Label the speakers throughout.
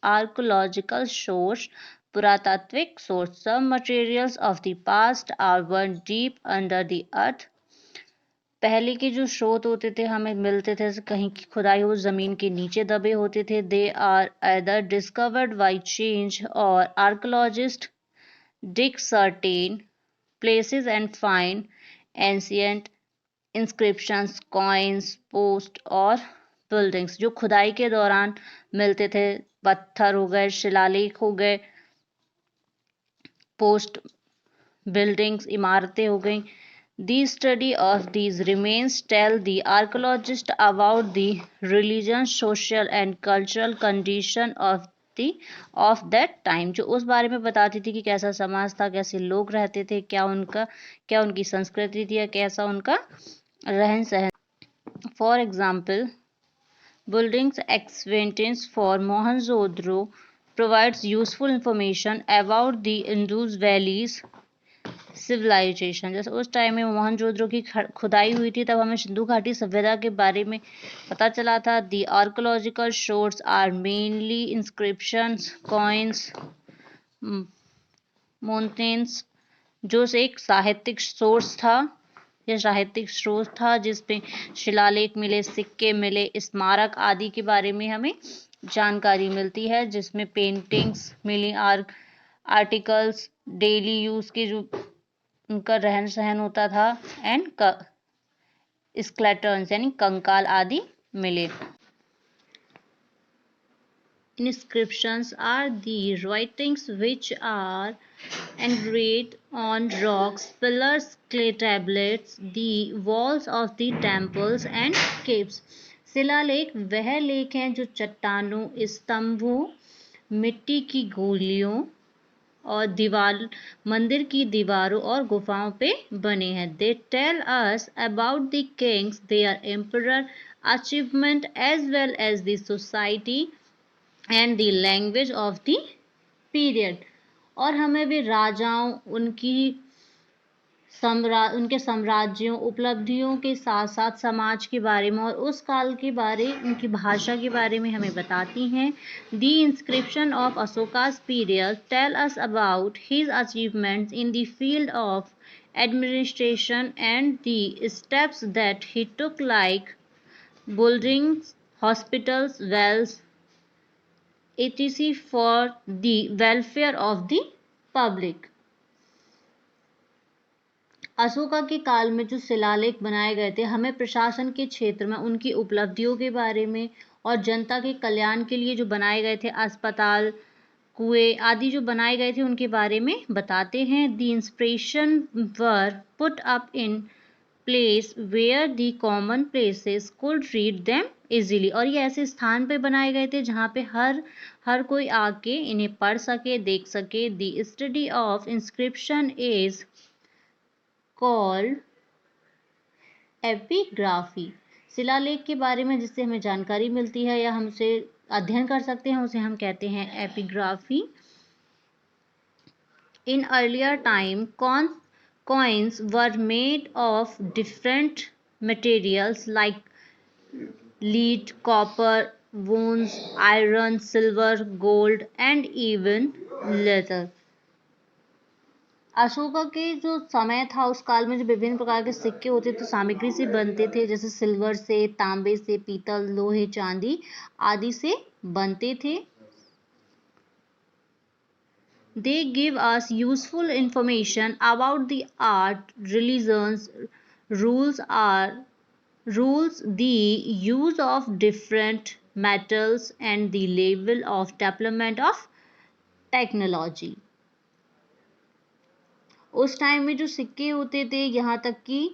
Speaker 1: archaeological source, पुरातात्विक source. Some materials of the past are burned deep under the earth. पहले के जो स्रोत होते थे हमें मिलते थे, कहीं की खुदाई हो जमीन के नीचे दबे होते थे. They are either discovered by change or archaeologists dig certain places and find ancient inscriptions, coins, post और बिल्डिंग्स. जो खुदाई के दौरान मिलते थे, पत्थर हो गए, शिलालेख हो गए, पोस्ट, बिल्डिंग्स, इमारतें हो गई. The study of these remains tell the archaeologist about the religion, social and cultural condition of that time. जो उस बारे में बताती थी कि कैसा समाज था, कैसे लोग रहते थे, क्या उनकी संस्कृति थी या कैसा उनका रहन सहन. For example, buildings excavations for Mohenjo-daro provides useful information about the Indus Valley's civilisation. जैसे उस टाइम में मोहनजोदड़ो की खुदाई हुई थी, तब हमें सिंधु घाटी सभ्यता के बारे में पता चला था. The archaeological source are mainly inscriptions, coins, monuments. जो एक साहित्यिक सोर्स था या साहित्यिक स्रोत था जिसमें शिलालेख मिले, सिक्के मिले, स्मारक आदि के बारे में हमें जानकारी मिलती है, जिसमें पेंटिंग्स मिली, आर्टिकल्स, डेली यूज के जो उनका रहन सहन होता था, एंड स्केलेटन्स यानी कंकाल आदि मिले. Inscriptions are the writings which are engraved on rocks, pillars, clay tablets, the walls of the temples and caves. शिलालेख वह लेख हैं जो चट्टानों, स्तंभों, मिट्टी की गोलियों और मंदिर की दीवारों और गुफाओं पे बने हैं. They tell us about the kings, their emperor, achievement as well as the society and the language of the period. और हमें भी राजाओं, उनके साम्राज्यों, उपलब्धियों के साथ साथ समाज के बारे में और उस काल के बारे, उनकी भाषा के बारे में हमें बताती हैं. The inscription of Ashoka's period tell us about his achievements in the field of administration and the steps that he took, like buildings, hospitals, wells, etc. for the welfare of the public. Ashoka के काल में जो शिलालेख बनाए गए थे, हमें प्रशासन के क्षेत्र में उनकी उपलब्धियों के बारे में और जनता के कल्याण के लिए जो बनाए गए थे अस्पताल, कुएं आदि जो बनाए गए थे, उनके बारे में बताते हैं. The inspiration were put up in place where the common places could read them easily. और ये ऐसे स्थान पे बनाए गए थे जहाँ पे हर कोई आके इन्हें पढ़ सके, देख सके. The study of inscription is called epigraphy. शिलालेख के बारे में जिससे हमें जानकारी मिलती है या हमसे अध्ययन कर सकते हैं, उसे हम कहते हैं epigraphy. In earlier time coins were made of different materials like lead, copper, bronze, iron, silver, gold and even leather. Ashoka के जो समय था उस काल में जो विभिन्न प्रकार के सिक्के होते थे सामग्री से बनते थे, जैसे सिल्वर से, तांबे से, पीतल, लोहे, चांदी आदि से बनते थे. They give us useful information about the art, religions, rules, the use of different metals and the level of development of technology. उस टाइम में जो सिक्के होते थे, यहाँ तक कि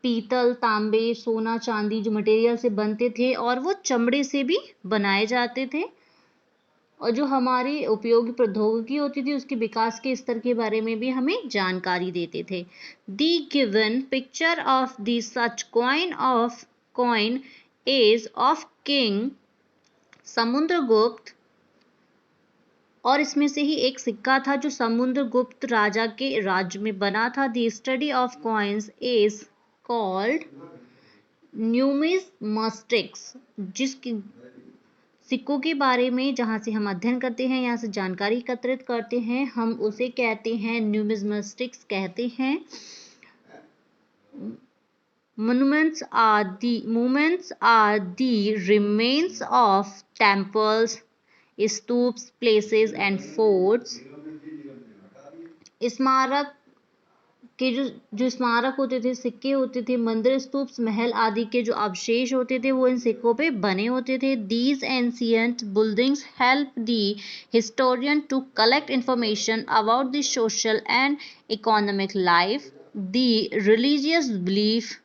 Speaker 1: पीतल, तांबे, सोना, चांदी जो मटेरियल से बनते थे और वो चमड़े से भी बनाए जाते थे, और जो हमारी उपयोगी प्रौद्योगिकी होती थी उसके विकास के स्तर के बारे में भी हमें जानकारी देते थे. The given picture of the such coin is of king Samudragupta, और इसमें से ही एक सिक्का था जो समुद्रगुप्त राजा के राज्य में बना था. The study of coins is called numismatics, जिसकी सिक्कों के बारे में जहाँ से हम अध्ययन करते हैं, यहाँ से जानकारी एकत्रित करते हैं, हम उसे कहते हैं न्यूमिज्मेटिक्स कहते हैं। Monuments are the remains of temples, stupas, places and forts। स्मारक के जो स्मारक होते थे, सिक्के होते थे, मंदिर, स्तूप्स, महल आदि के जो अवशेष होते थे वो इन सिक्कों पे बने होते थे। These ancient buildings help the historian to collect information about the social and economic life, the religious belief,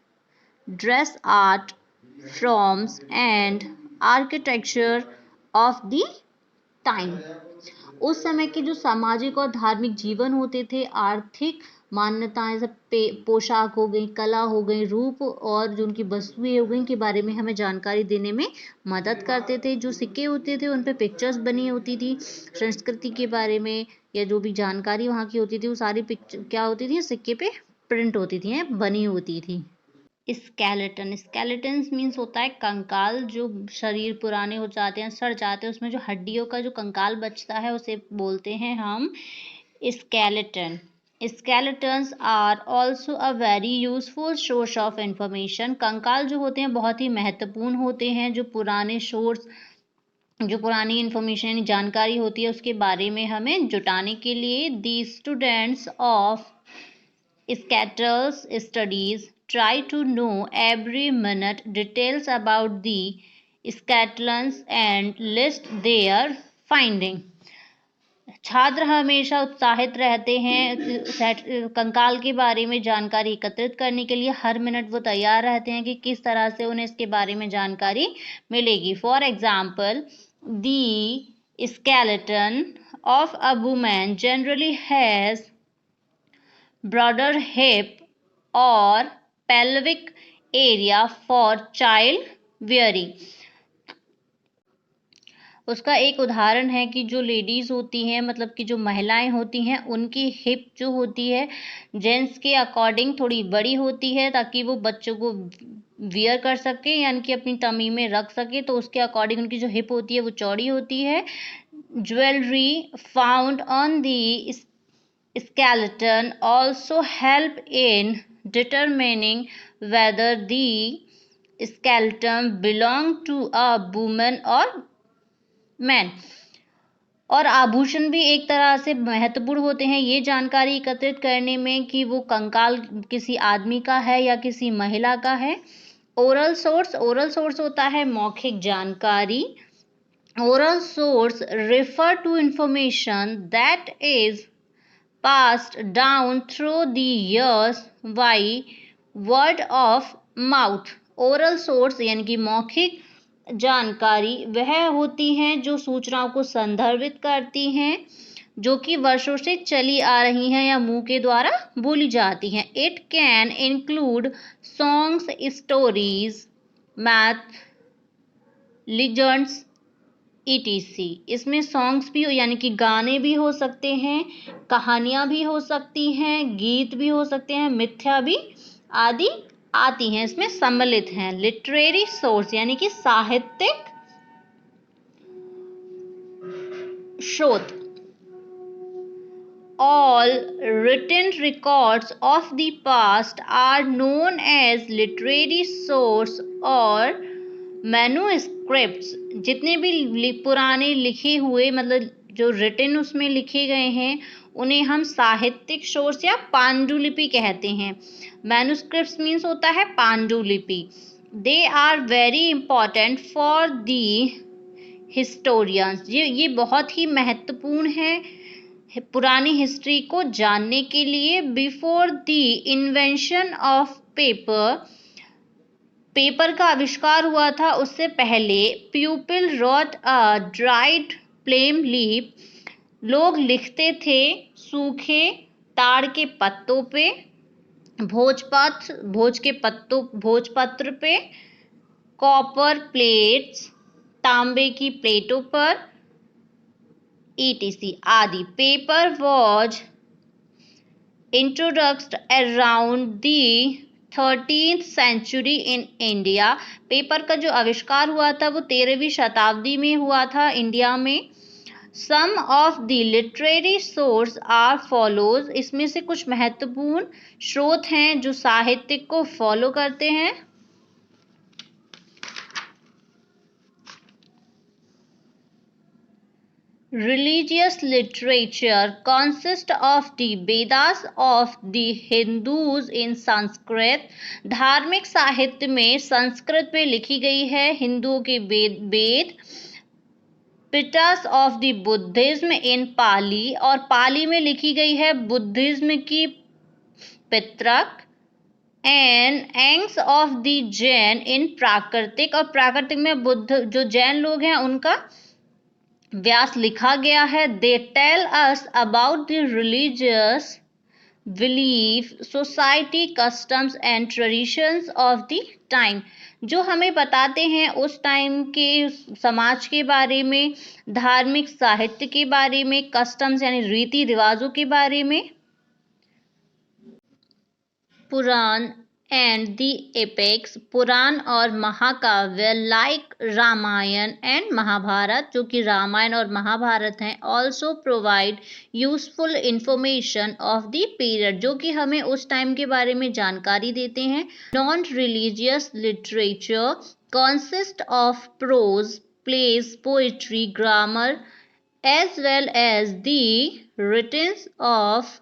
Speaker 1: dress, art forms and architecture of the time। उस समय के जो सामाजिक और धार्मिक जीवन होते थे, आर्थिक मान्यताएं, सब पोशाक हो गई, कला हो गई, रूप और जो उनकी वस्तुएं हो गई के बारे में हमें जानकारी देने में मदद करते थे। जो सिक्के होते थे उन पे पिक्चर्स बनी होती थी, संस्कृति के बारे में या जो भी जानकारी वहाँ की होती थी वो सारी पिक्चर क्या होती थी, सिक्के पे प्रिंट होती थी, बनी होती थी। स्केलेटन मीन्स होता है कंकाल, जो शरीर पुराने हो जाते हैं, सड़ जाते हैं, उसमें जो हड्डियों का जो कंकाल बचता है उसे बोलते हैं हम skeleton. Skeletons are also a very useful source of information। कंकाल जो होते हैं बहुत ही महत्वपूर्ण होते हैं, जो पुराने सोर्स, जो पुरानी इंफॉर्मेशन जानकारी होती है उसके बारे में हमें जुटाने के लिए। The students of Skeletons studies try to know every minute details about the skeletons and list their finding। छात्र हमेशा उत्साहित रहते हैं कंकाल के बारे में जानकारी एकत्रित करने के लिए। हर मिनट वो तैयार रहते हैं कि किस तरह से उन्हें इसके बारे में जानकारी मिलेगी। For example, the skeleton of a woman generally has broader hip और pelvic area for child bearing. उसका एक उदाहरण है कि जो लेडीज़ होती हैं, मतलब कि जो महिलाएं होती हैं, उनकी हिप जो होती है जेंट्स के अकॉर्डिंग थोड़ी बड़ी होती है ताकि वो बच्चों को वियर कर सके, यानी कि अपनी टमी में रख सके, तो उसके अकॉर्डिंग उनकी जो हिप होती है वो चौड़ी होती है। Jewellery found on the skeleton also help in determining whether the skeleton belong to a woman or man। और आभूषण भी एक तरह से महत्वपूर्ण होते हैं ये जानकारी एकत्रित करने में कि वो कंकाल किसी आदमी का है या किसी महिला का है। ओरल सोर्स होता है मौखिक जानकारी। Oral source refer to information that is passed down through the years by word of mouth। Oral source यानी कि मौखिक जानकारी वह होती हैं जो सूचनाओं को संदर्भित करती हैं जो कि वर्षों से चली आ रही हैं या मुंह के द्वारा बोली जाती हैं। It can include songs, stories, math, legends, etc। इसमें सॉन्ग्स भी हो यानी कि गाने भी हो सकते हैं, कहानियां भी हो सकती हैं, गीत भी हो सकते हैं, मिथ्या भी आदि आती हैं, इसमें सम्मिलित हैं। लिटरेरी सोर्स यानी कि साहित्यिक स्रोत। All written records of the past are known as literary source और मैन्युस्क्रिप्ट्स। जितने भी पुराने लिखे हुए, मतलब जो रिटन उसमें लिखे गए हैं, उन्हें हम साहित्यिक सोर्स या पांडुलिपि कहते हैं। मैन्युस्क्रिप्ट्स मीन्स होता है पांडुलिपि। They are very important for the historians. ये बहुत ही महत्वपूर्ण है पुरानी हिस्ट्री को जानने के लिए। Before the invention of paper का आविष्कार हुआ था, उससे पहले people wrote a dried palm leaf. लोग लिखते थे सूखे ताड़ के पत्तों पे, भोजपत्र पे, कॉपर प्लेट्स, तांबे की प्लेटों पर, etc आदि। Paper was introduced around the 13th century in India. Paper का जो आविष्कार हुआ था वो 13वीं शताब्दी में हुआ था इंडिया में। Some of the literary source are follows. इसमें से कुछ महत्वपूर्ण स्रोत हैं जो साहित्यिक को फॉलो करते हैं। Religious literature consists of the Vedas of the Hindus in Sanskrit। धार्मिक साहित्य में संस्कृत में लिखी गई है हिंदुओं के वेद। Pitakas of the Buddhism in Pali, और पाली में लिखी गई है बुद्धिज्म की Pitaka. And Angas of the Jain in Prakrit, और प्राकृतिक में बुद्ध जो जैन लोग हैं उनका व्यास लिखा गया है। They tell us about the religious belief, society, customs and traditions of the time. जो हमें बताते हैं उस टाइम के समाज के बारे में, धार्मिक साहित्य के बारे में, कस्टम्स यानी रीति रिवाजों के बारे में। पुराण एंड द एपिक्स, पुराण और महाकाव्य लाइक रामायण एंड महाभारत, जो कि रामायण और महाभारत हैं। Also provide useful information of the period, जो कि हमें उस टाइम के बारे में जानकारी देते हैं। Non religious literature consist of prose, place, poetry, grammar as well as the writings of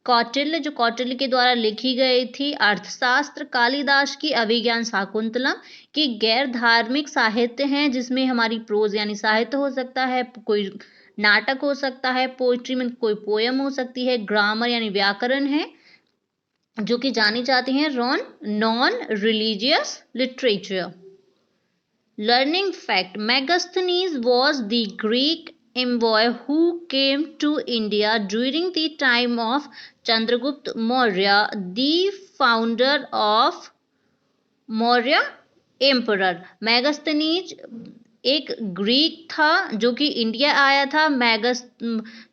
Speaker 1: Kautilya, जो कौटिल्य के द्वारा लिखी गई थी। अर्थशास्त्र, कालिदास की अभिज्ञान शाकुंतलम, की गैर धार्मिक साहित्य हैं जिसमें हमारी प्रोज यानी साहित्य हो सकता है, कोई नाटक हो सकता है, पोइट्री में कोई पोयम हो सकती है, ग्रामर यानी व्याकरण है जो कि जानी जाती हैं। Non religious literature. Learning fact: Megasthenes was the Greek envoy who came to India during the time of Chandragupta Maurya, the founder of Maurya Emperor। Megasthenes एक ग्रीक था जो कि इंडिया आया था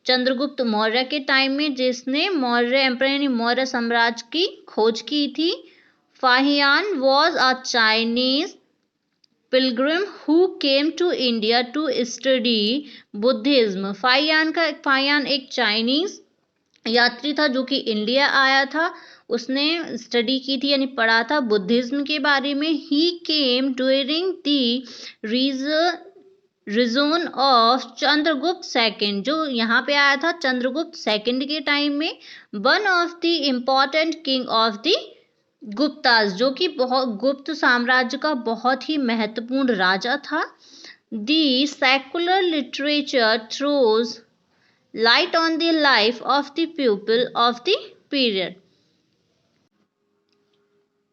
Speaker 1: चंद्रगुप्त मौर्य के टाइम में, जिसने मौर्य एम्पायर यानी मौर्य साम्राज्य की खोज की थी। Fahien was a Chinese pilgrim who came to India to study Buddhism. Fahien एक चाइनीज यात्री था जो कि इंडिया आया था, उसने स्टडी की थी यानी पढ़ा था बुद्धिज्म के बारे में। He came during the reign of Chandragupta second, जो यहाँ पे आया था चंद्रगुप्त सेकंड के टाइम में। One of the important king of the Guptas, जो कि बहुत गुप्त साम्राज्य का बहुत ही महत्वपूर्ण राजा था। The secular literature throws light on the life of the people of the period.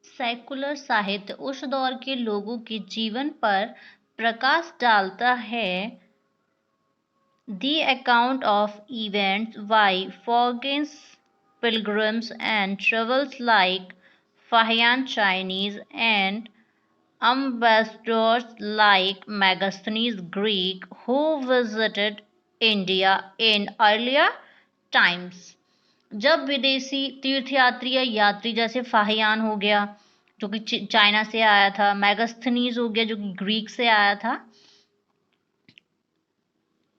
Speaker 1: Secular साहित्य उस दौर के लोगों के जीवन पर प्रकाश डालता है। The account of events bye foreign pilgrims and travels like Fahian Chinese and ambassadors like Megasthenes Greek who visited India in earlier times। जब विदेशी तीर्थयात्री या यात्री जैसे फाहियान हो गया जो कि चाइना से आया था, मेगास्थनीज हो गया जो कि ग्रीक से आया था,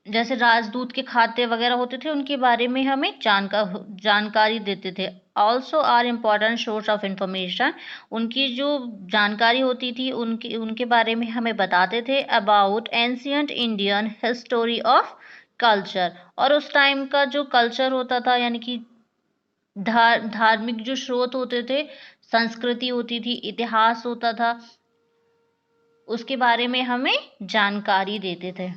Speaker 1: जैसे राजदूत के खाते वगैरह होते थे उनके बारे में हमें जानकारी देते थे। Also are important source of information, उनकी जो जानकारी होती थी उनके बारे में हमें बताते थे। About ancient Indian history of culture, और उस टाइम का जो कल्चर होता था यानी कि धार्मिक जो स्रोत होते थे, संस्कृति होती थी, इतिहास होता था, उसके बारे में हमें जानकारी देते थे।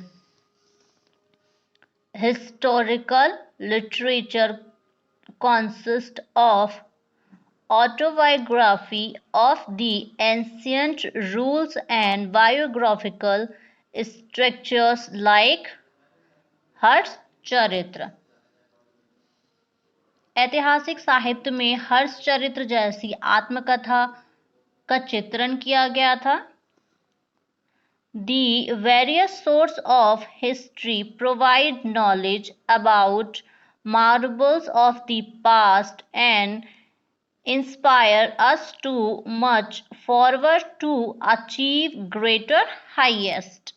Speaker 1: Historical literature consists of autobiography of the ancient rules and biographical structures like हर्ष चरित्र। ऐतिहासिक साहित्य में हर्ष चरित्र जैसी आत्मकथा का चित्रण किया गया था। The various sources of history provide knowledge about marvels of the past and inspire us too much forward to achieve greater highest।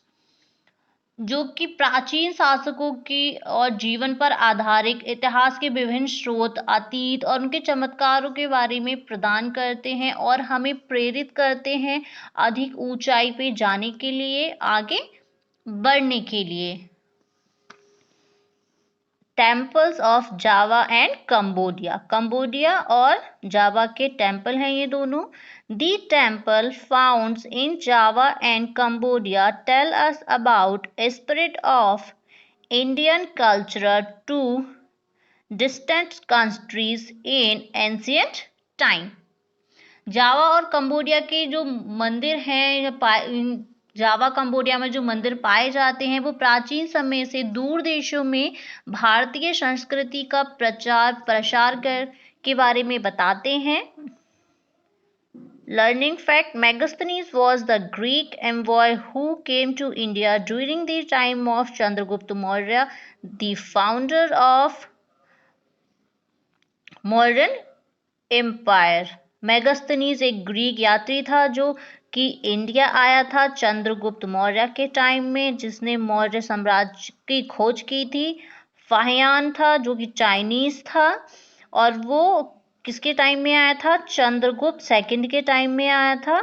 Speaker 1: जो कि प्राचीन शासकों की और जीवन पर आधारित इतिहास के विभिन्न स्रोत अतीत और उनके चमत्कारों के बारे में प्रदान करते हैं और हमें प्रेरित करते हैं अधिक ऊंचाई पे जाने के लिए, आगे बढ़ने के लिए। Temples of Java and Cambodia, Cambodia और जावा के टेम्पल हैं ये दोनों। The temple founds in Java and Cambodia tell us about spirit of Indian culture to distant countries in ancient time. Java और कंबोडिया के जो मंदिर हैं, जावा कंबोडिया में जो मंदिर पाए जाते हैं वो प्राचीन समय से दूर देशों में भारतीय संस्कृति का प्रचार प्रसार के बारे में बताते हैं। Learning fact: Megasthenes was the Greek envoy who came to India during the time of Chandragupta Maurya, the founder of Mauryan Empire। Megasthenes एक ग्रीक यात्री था जो कि इंडिया आया था चंद्रगुप्त मौर्य के टाइम में, जिसने मौर्य साम्राज्य की खोज की थी। फाहियान था जो कि चाइनीज था और वो किसके टाइम में आया था? चंद्रगुप्त सेकंड के टाइम में आया था।